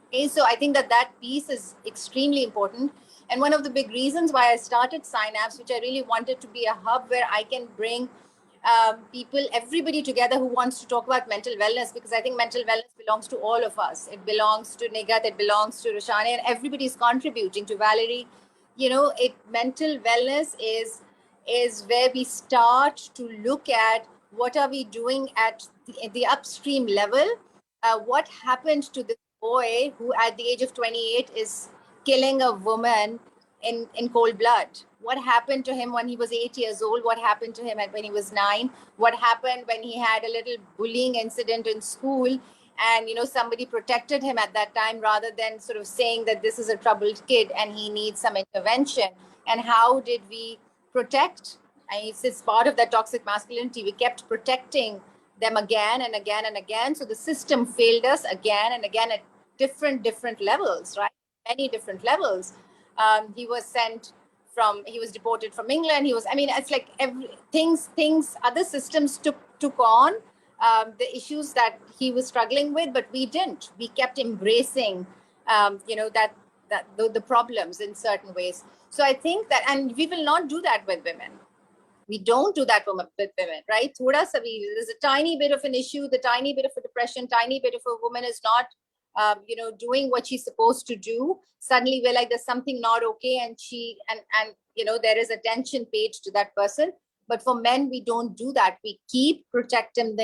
Okay, so I think that piece is extremely important. And one of the big reasons why I started Synapse, which I really wanted to be a hub where I can bring people, everybody together who wants to talk about mental wellness, because I think mental wellness belongs to all of us. It belongs to Nigat, it belongs to Roshani, and everybody is contributing to Valerie. Mental wellness is where we start to look at what are we doing at the upstream level. What happened to this boy who at the age of 28 is killing a woman in cold blood? What happened to him when he was 8 years old? What happened to him when he was 9? What happened when he had a little bullying incident in school, and somebody protected him at that time rather than sort of saying that this is a troubled kid and he needs some intervention? And how did we protect? It's part of that toxic masculinity. We kept protecting them again and again and again. So the system failed us again and again at different levels, right? Many different levels. He was deported from England. It's like things, other systems took on the issues that he was struggling with, but we didn't. We kept embracing, the problems in certain ways. So I think that, and we will not do that with women. We don't do that with women, right? There's a tiny bit of an issue, the tiny bit of a depression, tiny bit of a woman is not, doing what she's supposed to do. Suddenly we're like, there's something not okay, and there is attention paid to that person. But for men, we don't do that. We keep protecting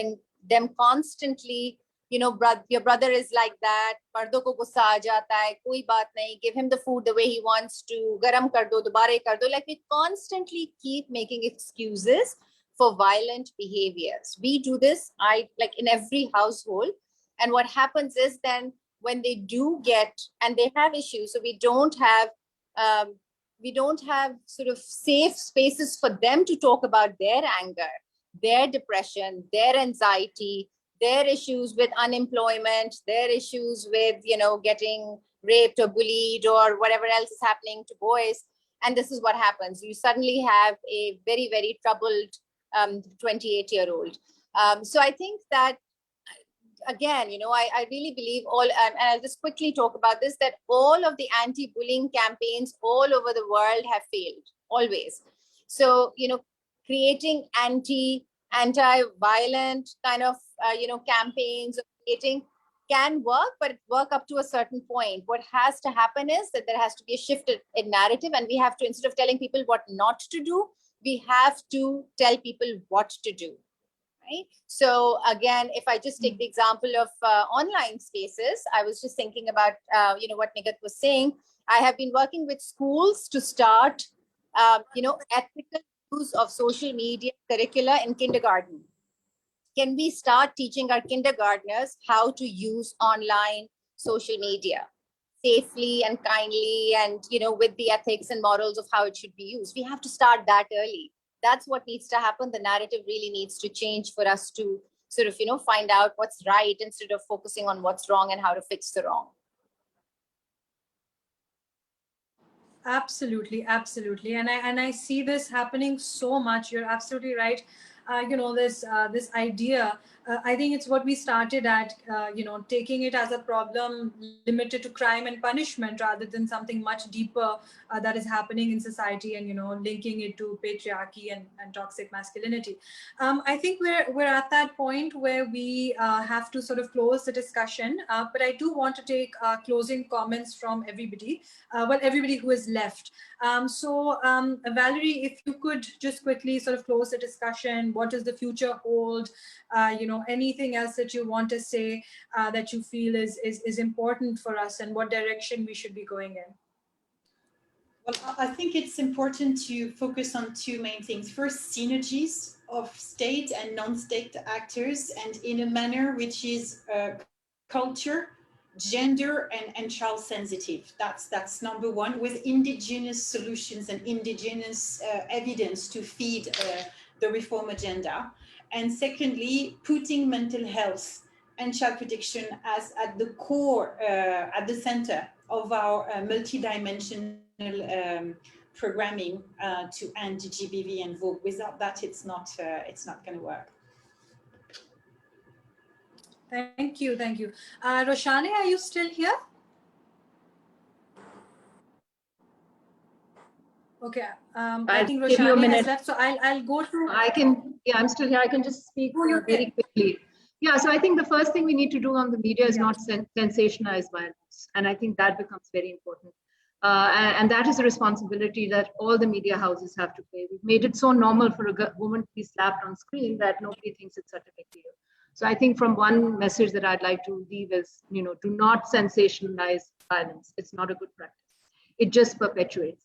them constantly. Your brother is like that. Mardo ko gussa aa jata hai, koi baat nahi. Give him the food the way he wants to. Garam kar do, dobare kar do. Like we constantly keep making excuses for violent behaviors. We do this, in every household. And what happens is then when they do get, and they have issues, so we don't have sort of safe spaces for them to talk about their anger, their depression, their anxiety, their issues with unemployment, their issues with, getting raped or bullied or whatever else is happening to boys. And this is what happens. You suddenly have a very, very troubled 28-year-old. So I think that, again, I really believe and I'll just quickly talk about this, that all of the anti-bullying campaigns all over the world have failed, always. So, creating anti-violent kind of, campaigns, creating can work, but work up to a certain point. What has to happen is that there has to be a shift in narrative, and we have to, instead of telling people what not to do, we have to tell people what to do. Right? So again, if I just take the example of online spaces, I was just thinking about, what Nigat was saying. I have been working with schools to start, ethical use of social media curricula in kindergarten. Can we start teaching our kindergartners how to use online social media safely and kindly, and, with the ethics and morals of how it should be used? We have to start that early. That's what needs to happen. The narrative really needs to change for us to sort of, find out what's right instead of focusing on what's wrong and how to fix the wrong.
Absolutely. And I see this happening so much. You're absolutely right. This idea I think it's what we started at, taking it as a problem limited to crime and punishment rather than something much deeper that is happening in society, and linking it to patriarchy and toxic masculinity. I think we're at that point where we have to sort of close the discussion, but I do want to take closing comments from everybody, everybody who is left. Valerie, if you could just quickly sort of close the discussion, what does the future hold? Anything else that you want to say that you feel is important for us, and what direction we should be going in?
Well, I think it's important to focus on two main things. First, synergies of state and non-state actors, and in a manner which is culture, gender, and child sensitive. That's number one, with indigenous solutions and indigenous evidence to feed the reform agenda. And secondly, putting mental health and child protection as at the core, at the center of our multidimensional programming to end GBV and VOG. Without that, it's not going to work.
Thank you. Roshani, are you still here? Okay. I think Roshani has left, so I'll go through.
I'm still here. I can just speak very quickly. Yeah, so I think the first thing we need to do on the media is not sensationalize violence. And I think that becomes very important. And that is a responsibility that all the media houses have to play. We've made it so normal for a woman to be slapped on screen that nobody thinks it's such a big deal. So I think from one message that I'd like to leave is, do not sensationalize violence. It's not a good practice. It just perpetuates.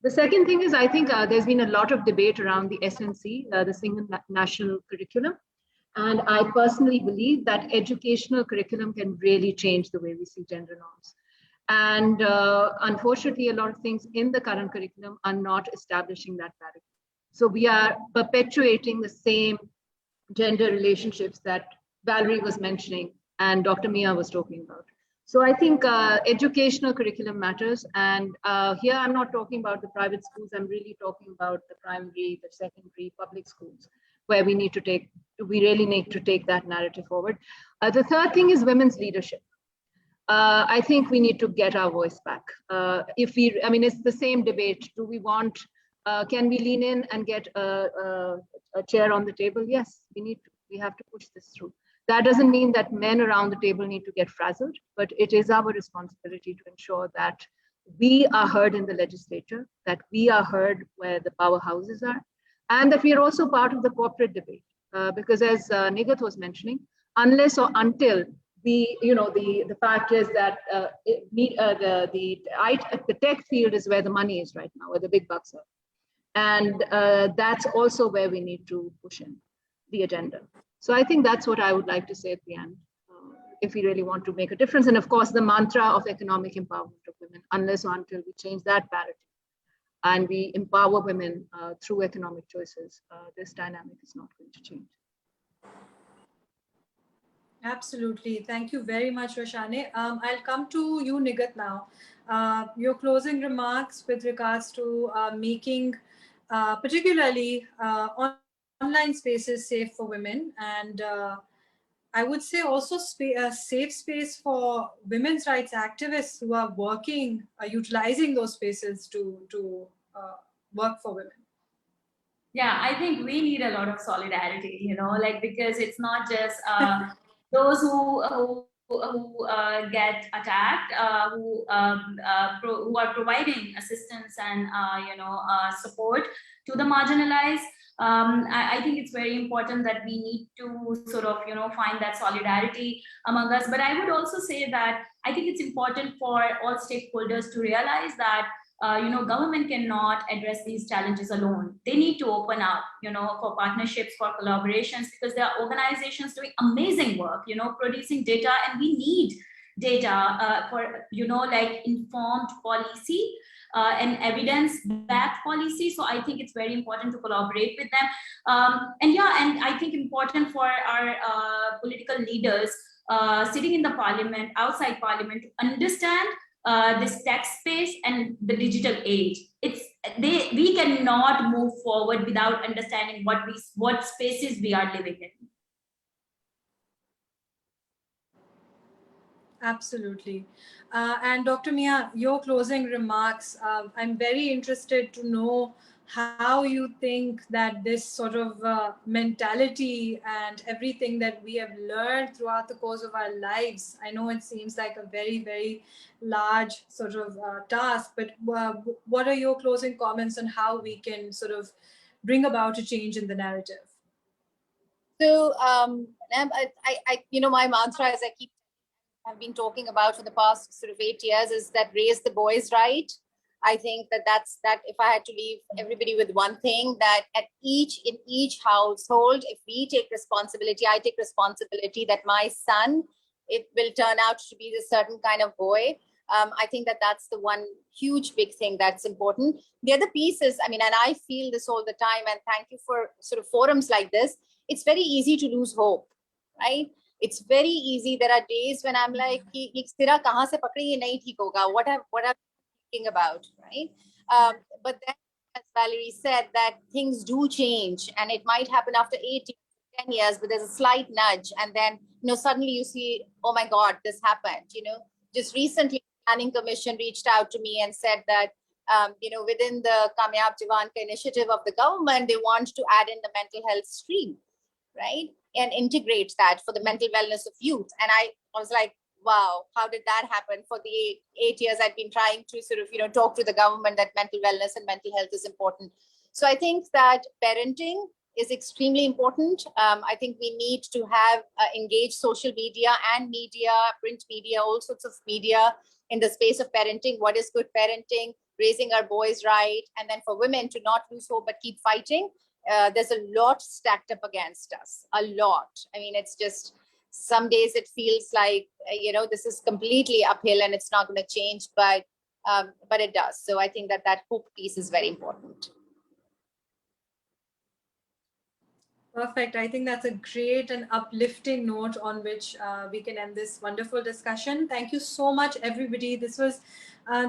The second thing is, I think there's been a lot of debate around the SNC, the Single National Curriculum. And I personally believe that educational curriculum can really change the way we see gender norms. And unfortunately, a lot of things in the current curriculum are not establishing that parity. So we are perpetuating the same gender relationships that Valerie was mentioning and Dr. Mia was talking about. So I think educational curriculum matters. And here I'm not talking about the private schools. I'm really talking about the primary, the secondary, public schools, where we really need to take that narrative forward. The third thing is women's leadership. I think we need to get our voice back. It's the same debate. Do we want, can we lean in and get a chair on the table? Yes, we have to push this through. That doesn't mean that men around the table need to get frazzled, but it is our responsibility to ensure that we are heard in the legislature, that we are heard where the powerhouses are, and that we are also part of the corporate debate. Because as Nigat was mentioning, unless or until the fact is that the tech field is where the money is right now, where the big bucks are. And that's also where we need to push in the agenda. So I think that's what I would like to say at the end, if we really want to make a difference. And of course, the mantra of economic empowerment of women, unless or until we change that parity and we empower women through economic choices, this dynamic is not going to change.
Absolutely. Thank you very much, Roshani. I'll come to you, Nigat, now. Your closing remarks with regards to making particularly online spaces safe for women, and I would say also a safe space for women's rights activists who are working, utilizing those spaces to work for women.
Yeah, I think we need a lot of solidarity, because it's not just those who get attacked, who are providing assistance and support to the marginalized. I think it's very important that we need to sort of find that solidarity among us. But I would also say that I think it's important for all stakeholders to realize that government cannot address these challenges alone. They need to open up, for partnerships, for collaborations, because there are organizations doing amazing work, producing data, and we need data for, informed policy and evidence-backed policy. So I think it's very important to collaborate with them. And I think important for our political leaders sitting in the parliament, outside parliament, to understand this tech space and the digital age. We cannot move forward without understanding what spaces we are living in.
Absolutely. And Dr. Mia, your closing remarks, I'm very interested to know how you think that this sort of mentality and everything that we have learned throughout the course of our lives, I know it seems like a very, very large sort of task, but what are your closing comments on how we can sort of bring about a change in the narrative?
So, my mantra, as I've been talking about for the past sort of 8 years, is that raise the boys right. I think that's that. If I had to leave everybody with one thing, that in each household, if we take responsibility, I take responsibility that my son, it will turn out to be a certain kind of boy. I think that's the one huge big thing that's important. The other piece is, and I feel this all the time, and thank you for sort of forums like this. It's very easy to lose hope, right? It's very easy. There are days when I'm like, what am I thinking about, right? But then, as Valerie said, that things do change, and it might happen after 8 years, 10 years, but there's a slight nudge, and then suddenly you see, oh my God, this happened. Just recently, the Planning Commission reached out to me and said that within the Kamyab Jawan Ka initiative of the government, they want to add in the mental health stream, right? And integrate that for the mental wellness of youth. And I was like, wow, how did that happen? For the 8 years I'd been trying to sort of, talk to the government that mental wellness and mental health is important. So I think that parenting is extremely important. I think we need to have engaged social media and media, print media, all sorts of media in the space of parenting. What is good parenting? Raising our boys right. And then for women to not lose hope, but keep fighting. There's a lot stacked up against us, a lot. It's just, some days it feels like, this is completely uphill and it's not going to change, but it does. So I think that hope piece is very important.
Perfect. I think that's a great and uplifting note on which we can end this wonderful discussion. Thank you so much, everybody. This was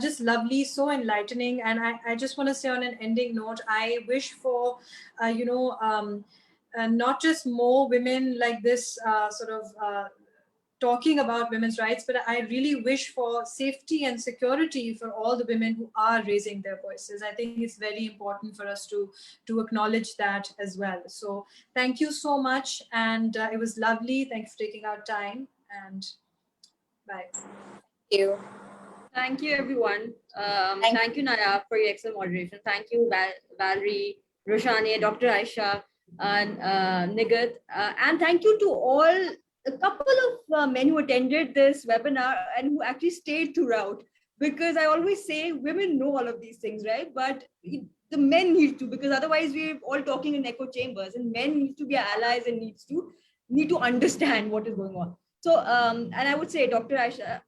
just lovely, so enlightening. And I just want to say on an ending note, I wish for, not just more women like this sort of talking about women's rights, but I really wish for safety and security for all the women who are raising their voices. I think it's very important for us to acknowledge that as well. So thank you so much. And it was lovely. Thank you for taking our time, and bye.
Thank you.
Thank you, everyone. Thank you, Naya, for your excellent moderation. Thank you, Valerie, Roshani, Dr. Aisha, and Nigat. And thank you to a couple of men who attended this webinar and who actually stayed throughout. Because I always say women know all of these things, right? But the men need to, because otherwise we're all talking in echo chambers, and men need to be allies and need to understand what is going on. So, and I would say, Dr. Aisha,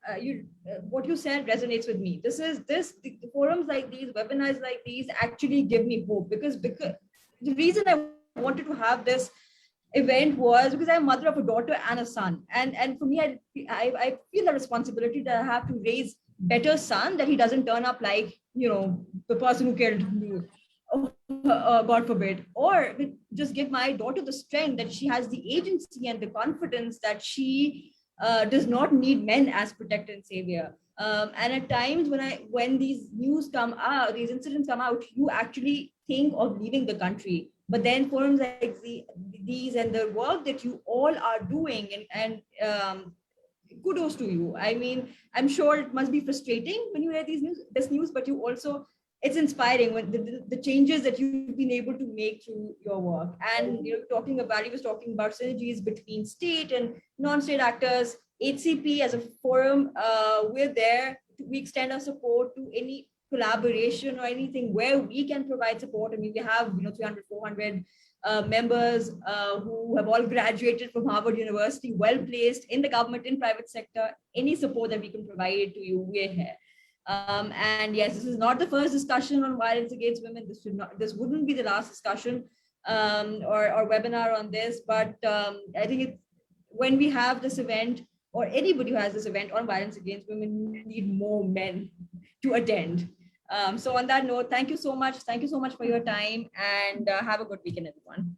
what you said resonates with me. The forums like these, webinars like these actually give me hope, because the reason I wanted to have this event was because I'm a mother of a daughter and a son. And for me, I feel the responsibility that I have to raise better son, that he doesn't turn up like, the person who killed me. God forbid, or just give my daughter the strength that she has the agency and the confidence that she does not need men as protector and savior. And at times when these news come out, these incidents come out, you actually think of leaving the country. But then forums like these and the work that you all are doing, and kudos to you. I'm sure it must be frustrating when you hear this news, but you also, it's inspiring when the changes that you've been able to make through your work. And Valerie was talking about synergies between state and non-state actors. HCP as a forum, we're there. We extend our support to any collaboration or anything where we can provide support. We have 300, 400 members who have all graduated from Harvard University, well placed in the government, in private sector. Any support that we can provide to you, we're here. And yes, this is not the first discussion on violence against women. This wouldn't be the last discussion or webinar on this. But I think when we have this event, or anybody who has this event on violence against women, we need more men to attend. So on that note, thank you so much. Thank you so much for your time, and have a good weekend, everyone.